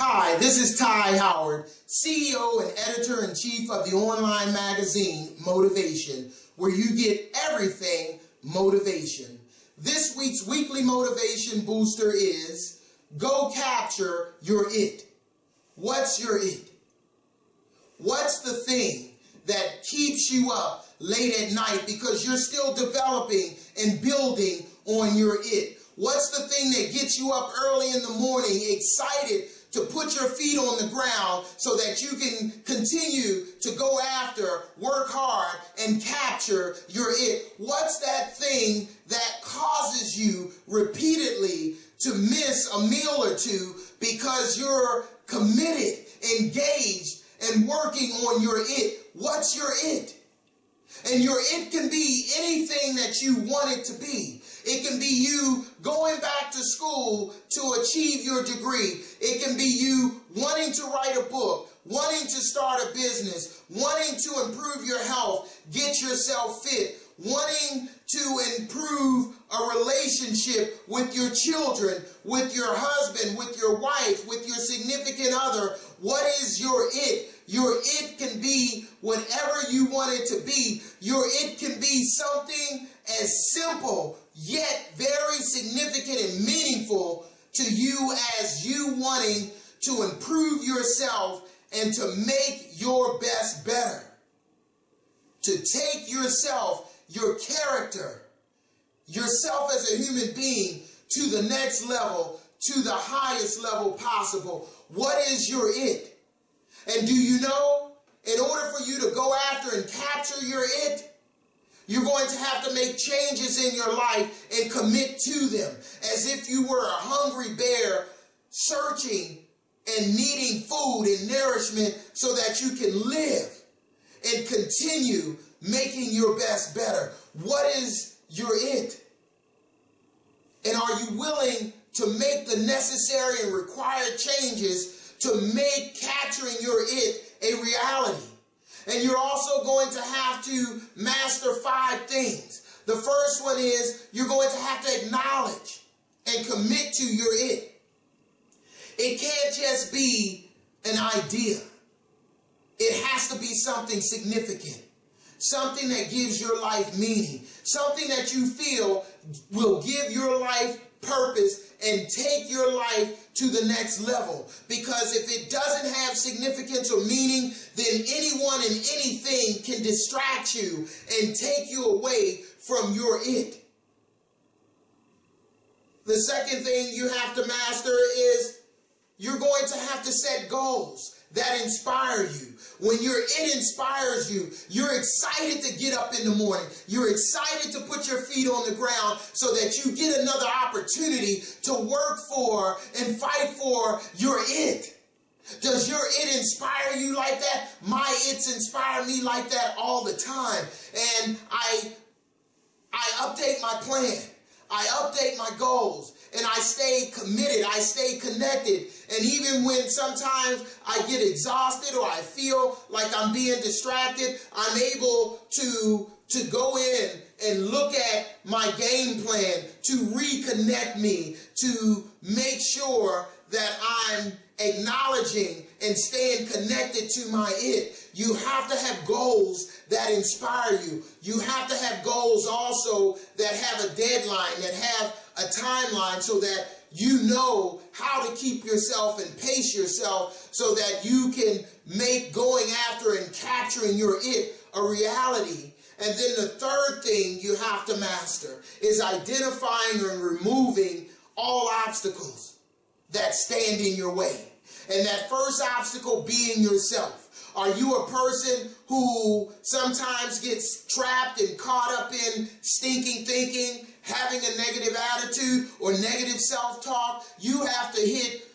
Hi, this is Ty Howard, CEO and Editor-in-Chief of the online magazine Motivation, where you get everything motivation. This week's weekly motivation booster is go capture your it. What's your it? What's the thing that keeps you up late at night because you're still developing and building on your it? What's the thing that gets you up early in the morning, excited to put your feet on the ground so that you can continue to go after, work hard, and capture your it? What's that thing that causes you repeatedly to miss a meal or two because you're committed, engaged, and working on your it? What's your it? And your it can be anything that you want it to be. It can be you going back to school to achieve your degree. It can be you wanting to write a book, wanting to start a business, wanting to improve your health, get yourself fit, wanting to improve a relationship with your children, with your husband, with your wife, with your significant other. What is your it? Your it can be whatever you want it to be. Your it can be something as simple yet very significant and meaningful to you as you wanting to improve yourself and to make your best better. To take yourself, your character, yourself as a human being to the next level, to the highest level possible. What is your it? And do you know, in order for you to go after and capture your it, you're going to have to make changes in your life and commit to them as if you were a hungry bear searching and needing food and nourishment so that you can live and continue making your best better. What is your it? And are you willing to make the necessary and required changes to make capturing your it a reality? And you're also going to have to master 5 things. The first one is you're going to have to acknowledge and commit to your it. It can't just be an idea. It has to be something significant, something that gives your life meaning, something that you feel will give your life purpose and take your life to the next level. Because if it doesn't have significance or meaning, then anyone and anything can distract you and take you away from your it. The second thing you have to master is you're going to have to set goals that inspire you. When your it inspires you, you're excited to get up in the morning. You're excited to put your feet on the ground so that you get another opportunity to work for and fight for your it. Does your it inspire you like that? My its inspire me like that all the time. And I update my plan. I update my goals. And I stay committed, I stay connected. And even when sometimes I get exhausted or I feel like I'm being distracted, I'm able to go in and look at my game plan to reconnect me, to make sure that I'm acknowledging and staying connected to my it. You have to have goals that inspire you. You have to have goals also that have a deadline, that have a timeline, so that you know how to keep yourself and pace yourself so that you can make going after and capturing your it a reality. And then the third thing you have to master is identifying and removing all obstacles that stand in your way. And that first obstacle being yourself. Are you a person who sometimes gets trapped and caught up in stinking thinking, having a negative attitude or negative self-talk? You have to hit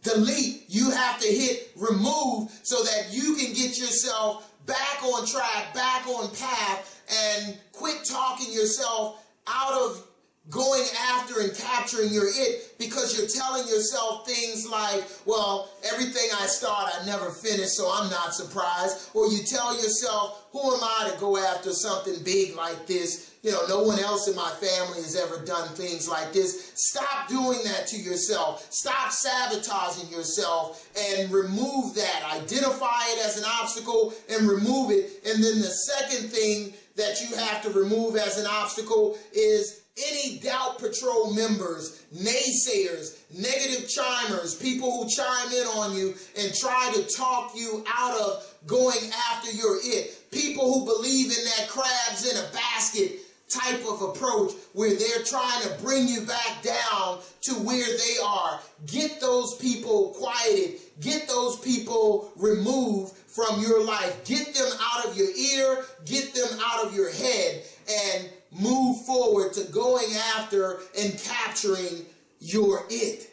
delete. You have to hit remove so that you can get yourself back on track, back on path, and quit talking yourself out of going after and capturing your it because you're telling yourself things like, well, everything I start, I never finish, so I'm not surprised. Or you tell yourself, who am I to go after something big like this? You know, no one else in my family has ever done things like this. Stop doing that to yourself. Stop sabotaging yourself and remove that. Identify it as an obstacle and remove it. And then the second thing that you have to remove as an obstacle is any doubt patrol members, naysayers, negative chimers, people who chime in on you and try to talk you out of going after your it. People who believe in that crabs in a basket type of approach where they're trying to bring you back down to where they are. Get those people quieted. Get those people removed from your life. Get them out of your ear. Get them out of your head and move forward to going after and capturing your it.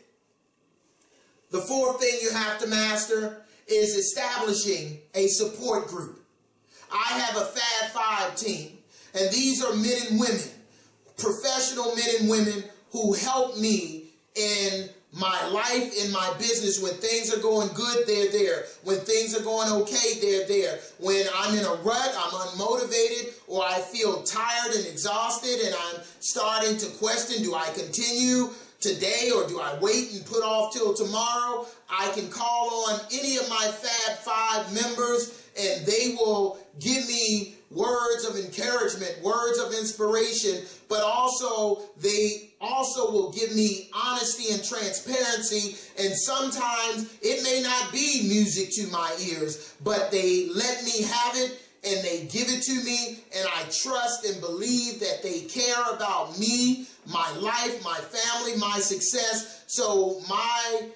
The fourth thing you have to master is establishing a support group. I have a Fab 5 team, and these are men and women, professional men and women who help me in my life, in my business. When things are going good, they're there. When things are going okay, they're there. When I'm in a rut, I'm unmotivated, or I feel tired and exhausted, and I'm starting to question, do I continue today or do I wait and put off till tomorrow? I can call on any of my Fab 5 members, and they will give me words of encouragement, words of inspiration, but also they also will give me honesty and transparency. And sometimes it may not be music to my ears, but they let me have it and they give it to me, and I trust and believe that they care about me, my life, my family, my success. So my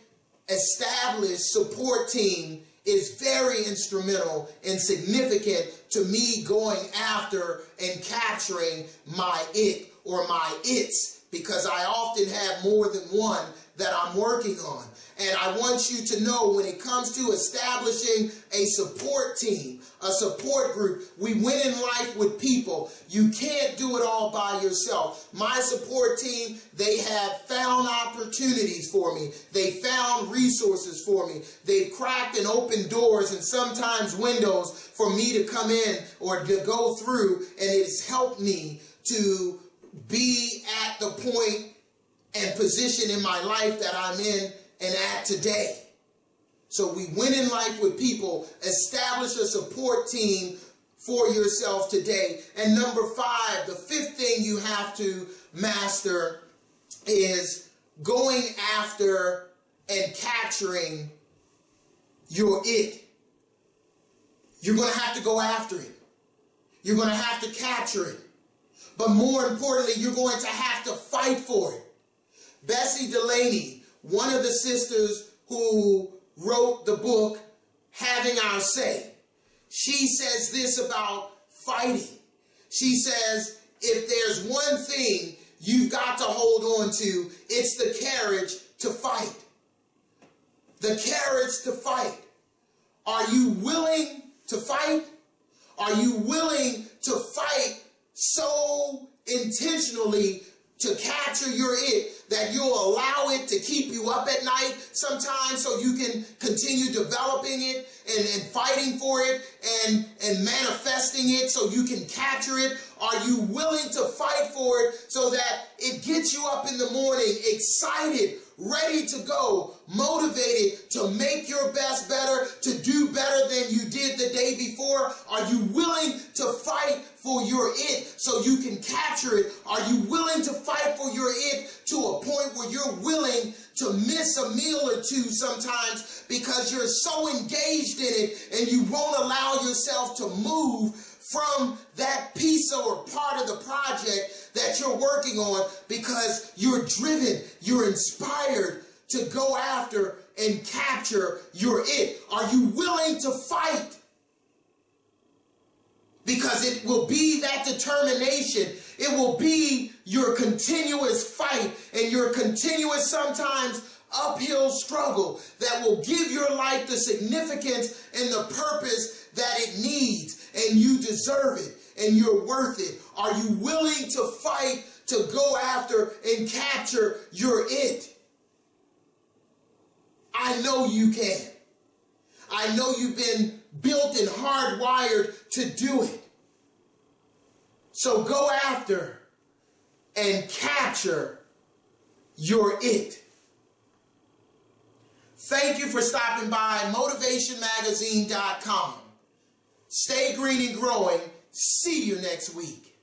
established support team is very instrumental and significant to me going after and capturing my it or my its, because I often have more than one that I'm working on. And I want you to know, when it comes to establishing a support team, a support group, we win in life with people. You can't do it all by yourself. My support team, they have found opportunities for me. They found resources for me. They've cracked and opened doors and sometimes windows for me to come in or to go through, and it's helped me to be at the point and position in my life that I'm in and at today. So we win in life with people. Establish a support team for yourself today. And number 5, the fifth thing you have to master is going after and capturing your it. You're going to have to go after it. You're going to have to capture it. But more importantly, you're going to have to fight for it. Bessie Delaney, one of the sisters who wrote the book, Having Our Say, she says this about fighting. She says, if there's one thing you've got to hold on to, it's the courage to fight. The courage to fight. Are you willing to fight? Are you willing to fight so intentionally to capture your it that you'll allow it to keep you up at night sometimes so you can continue developing it and fighting for it and manifesting it so you can capture it? Are you willing to fight for it so that it gets you up in the morning excited, ready to go, motivated to make your best better, to do better than you did the day before? Are you willing to fight for your it so you can capture it? Are you willing to fight for your it to a point where you're willing to miss a meal or two sometimes because you're so engaged in it and you won't allow yourself to move from that piece or part of the project that you're working on because you're driven, you're inspired to go after and capture your it? Are you willing to fight? Because it will be that determination. It will be your continuous fight and your continuous, sometimes uphill struggle that will give your life the significance and the purpose that it needs. And you deserve it. and you're worth it? Are you willing to fight to go after and capture your it? I know you can. I know you've been built and hardwired to do it. So go after and capture your it. Thank you for stopping by motivationmagazine.com. Stay green and growing. See you next week.